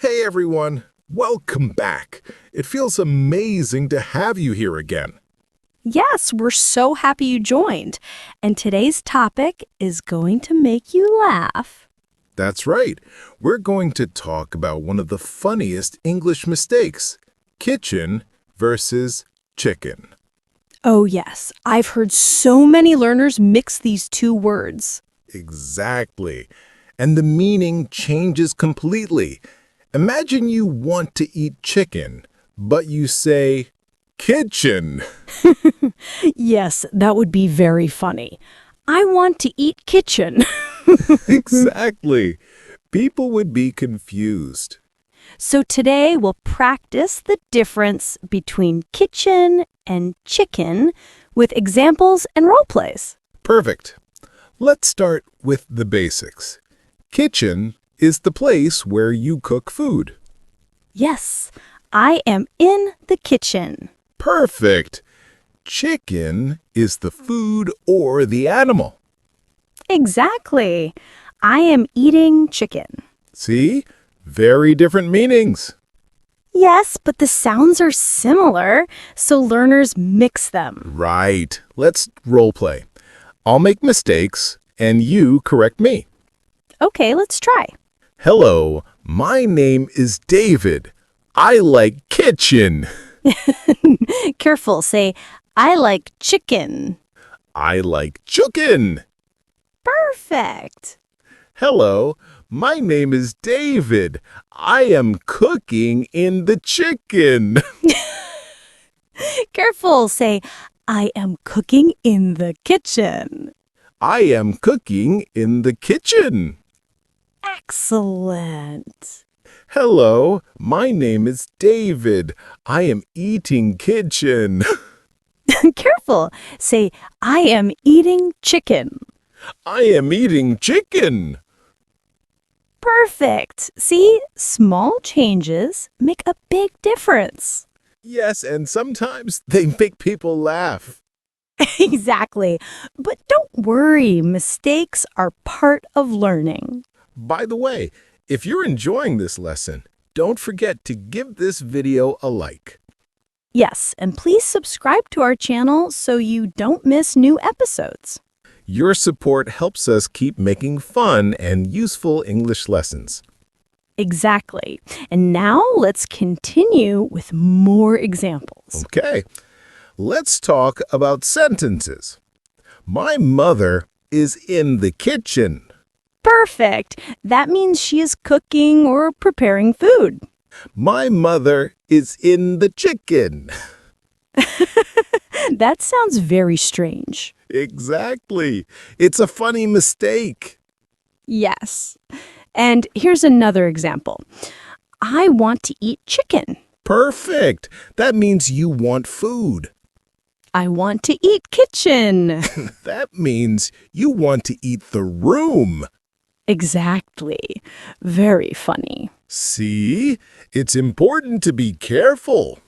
Hey everyone, welcome back. It feels amazing to have you here again. Yes, we're so happy you joined. And today's topic is going to make you laugh. That's right. We're going to talk about one of the funniest English mistakes, kitchen versus chicken. Oh, yes, I've heard so many learners mix these two words. Exactly. And the meaning changes completely. Imagine you want to eat chicken, but you say kitchen. Yes, that would be very funny. I want to eat kitchen. Exactly. People would be confused. So today we'll practice the difference between kitchen and chicken with examples and role plays. Perfect. Let's start with the basics. Kitchen is the place where you cook food. Yes, I am in the kitchen. Perfect. Chicken is the food or the animal. Exactly. I am eating chicken. See? Very different meanings. Yes, but the sounds are similar, so learners mix them. Right. Let's role play. I'll make mistakes and you correct me. Okay, let's try. Hello, my name is David. I like kitchen. Careful, say, I like chicken. I like chicken. Perfect. Hello, my name is David. I am cooking in the chicken. Careful, say, I am cooking in the kitchen. I am cooking in the kitchen. Excellent. Hello, my name is David. I am eating kitchen. Careful, say, I am eating chicken. I am eating chicken. Perfect. See, small changes make a big difference. Yes, and sometimes they make people laugh. Exactly. But don't worry, mistakes are part of learning. By the way, if you're enjoying this lesson, don't forget to give this video a like. Yes, and please subscribe to our channel so you don't miss new episodes. Your support helps us keep making fun and useful English lessons. Exactly. And now let's continue with more examples. Okay, let's talk about sentences. My mother is in the kitchen. Perfect. That means she is cooking or preparing food. My mother is in the chicken. That sounds very strange. Exactly. It's a funny mistake. Yes. And here's another example. I want to eat chicken. Perfect. That means you want food. I want to eat kitchen. That means you want to eat the room. Exactly. Very funny. See? It's important to be careful.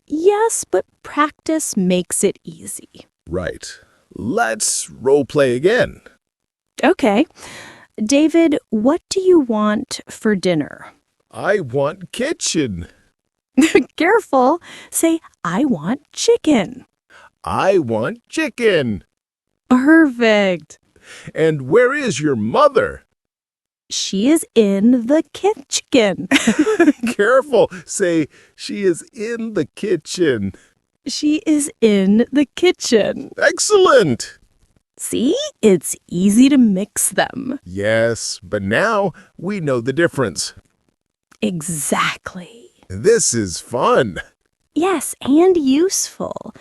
Yes, but practice makes it easy. Right. Let's role play again. Okay. David, what do you want for dinner? I want kitchen. Careful. Say, I want chicken. I want chicken. Perfect. And where is your mother? She is in the kitchen. Careful. Say, she is in the kitchen. She is in the kitchen. Excellent. See, it's easy to mix them. Yes, but now we know the difference. Exactly. This is fun. Yes, and useful.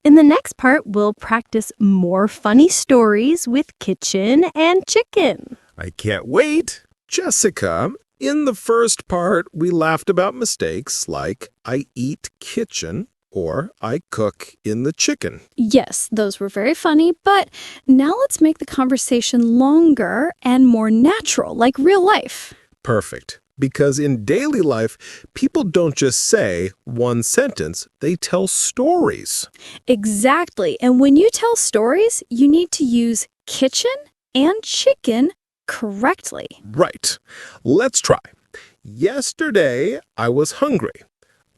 In the next part, we'll practice more funny stories with kitchen and chicken. I can't wait. Jessica, in the first part, we laughed about mistakes like I eat kitchen or I cook in the chicken. Yes, those were very funny, but now let's make the conversation longer and more natural, like real life. Perfect. Because in daily life, people don't just say one sentence, they tell stories. Exactly. And when you tell stories, you need to use kitchen and chicken correctly. Right. Let's try. Yesterday, I was hungry.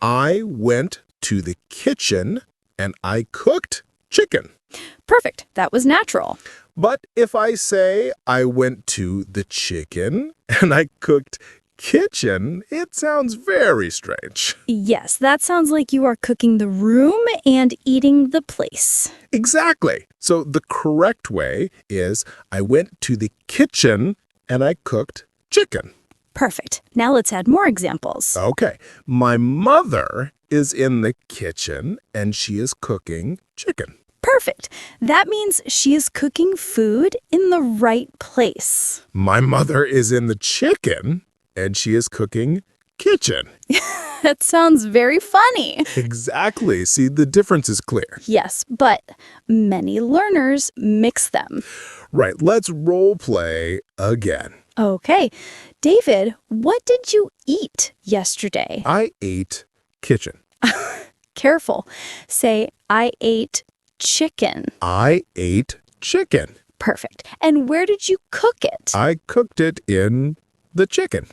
I went to the kitchen and I cooked chicken. Perfect. That was natural. But if I say I went to the chicken and I cooked kitchen, it sounds very strange. Yes, that sounds like you are cooking the room and eating the place. Exactly. So the correct way is I went to the kitchen and I cooked chicken. Perfect. Now let's add more examples. Okay. My mother is in the kitchen and she is cooking chicken. Perfect. That means she is cooking food in the right place. My mother is in the chicken and she is cooking kitchen. That sounds very funny. Exactly. See, the difference is clear. Yes, but many learners mix them. Right. Let's role play again. Okay. David, what did you eat yesterday? I ate kitchen. Careful. Say, I ate chicken. I ate chicken. Perfect. And where did you cook it? I cooked it in the chicken.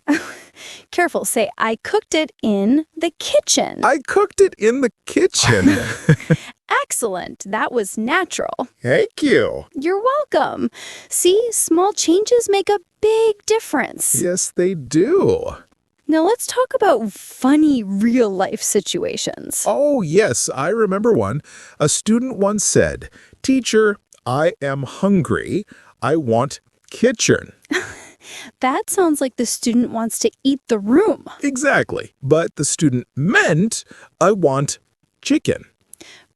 Careful. Say, I cooked it in the kitchen. I cooked it in the kitchen. Excellent. That was natural. Thank you. You're welcome. See, small changes make a big difference. Yes, they do. Now let's talk about funny real-life situations. Oh, yes, I remember one. A student once said, "Teacher, I am hungry. I want kitchen." That sounds like the student wants to eat the room. Exactly. But the student meant, "I want chicken."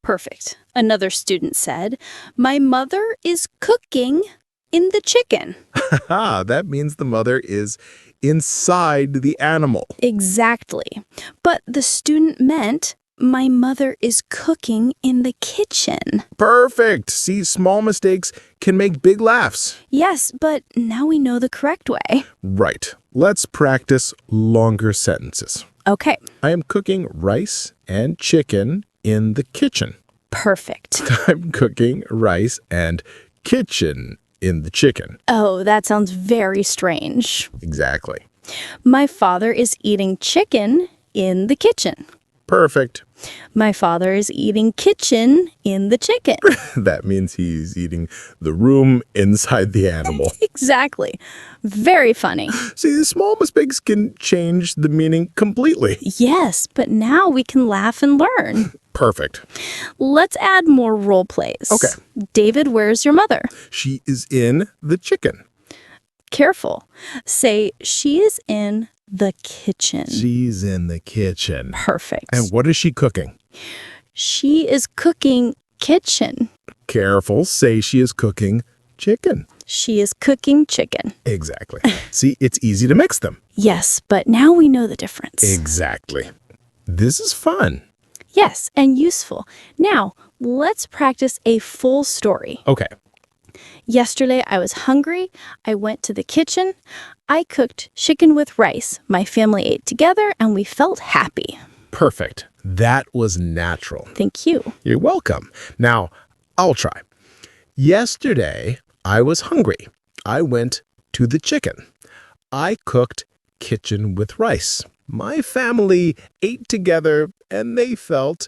Perfect. Another student said, my mother is cooking in the chicken. That means the mother is inside the animal. Exactly. But the student meant, my mother is cooking in the kitchen. Perfect. See, small mistakes can make big laughs. Yes, but now we know the correct way. Right. Let's practice longer sentences. Okay. I am cooking rice and chicken in the kitchen. Perfect. I'm cooking rice and kitchen in the chicken. Oh, that sounds very strange. Exactly. My father is eating chicken in the kitchen. Perfect. My father is eating kitchen in the chicken. That means he's eating the room inside the animal. Exactly. Very funny. See, the small mistakes can change the meaning completely. Yes, but now we can laugh and learn. Perfect. Let's add more role plays. Okay. David, where's your mother? She is in the chicken. Careful. Say, she is in the kitchen. She's in the kitchen. Perfect. And what is she cooking? She is cooking kitchen. Careful, say she is cooking chicken. She is cooking chicken. Exactly. See, it's easy to mix them. Yes, but now we know the difference. Exactly. This is fun. Yes, and useful. Now, let's practice a full story. Okay. Yesterday, I was hungry. I went to the kitchen. I cooked chicken with rice. My family ate together, and we felt happy. Perfect. That was natural. Thank you. You're welcome. Now, I'll try. Yesterday, I was hungry. I went to the chicken. I cooked kitchen with rice. My family ate together, and they felt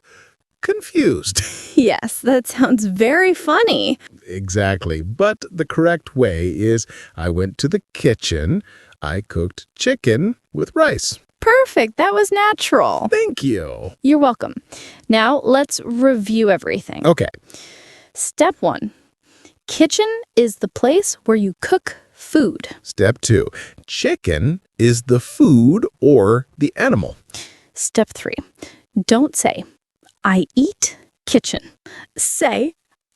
confused. Yes, that sounds very funny. Exactly. But the correct way is I went to the kitchen. I cooked chicken with rice. Perfect. That was natural. Thank you. You're welcome. Now, let's review everything. Okay. Step 1. Kitchen is the place where you cook food. Step 2. Chicken is the food or the animal. Step 3. Don't say, I eat kitchen. Say,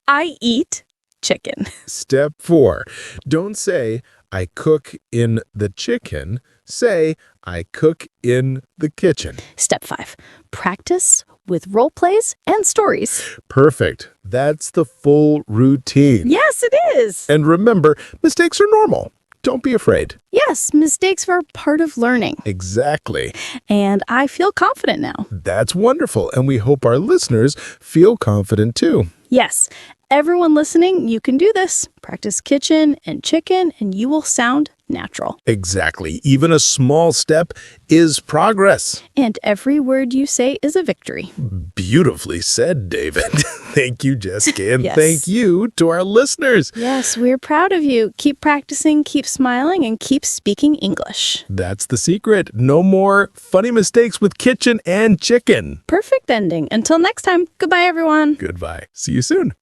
I eat chicken. Step 4. Don't say, I cook in the chicken. Say, I cook in the kitchen. Step 5. Practice with role plays and stories. Perfect. That's the full routine. Yes, it is. And remember, mistakes are normal. Don't be afraid. Yes, mistakes are part of learning. Exactly. And I feel confident now. That's wonderful. And we hope our listeners feel confident too. Yes, everyone listening, you can do this. Practice kitchen and chicken, and you will sound natural. Exactly. Even a small step is progress. And every word you say is a victory. Beautifully said, David. Thank you, Jessica, and Yes. thank you to our listeners. Yes, we're proud of you. Keep practicing, keep smiling, and keep speaking English. That's the secret. No more funny mistakes with kitchen and chicken. Perfect ending. Until next time, goodbye, everyone. Goodbye. See you soon.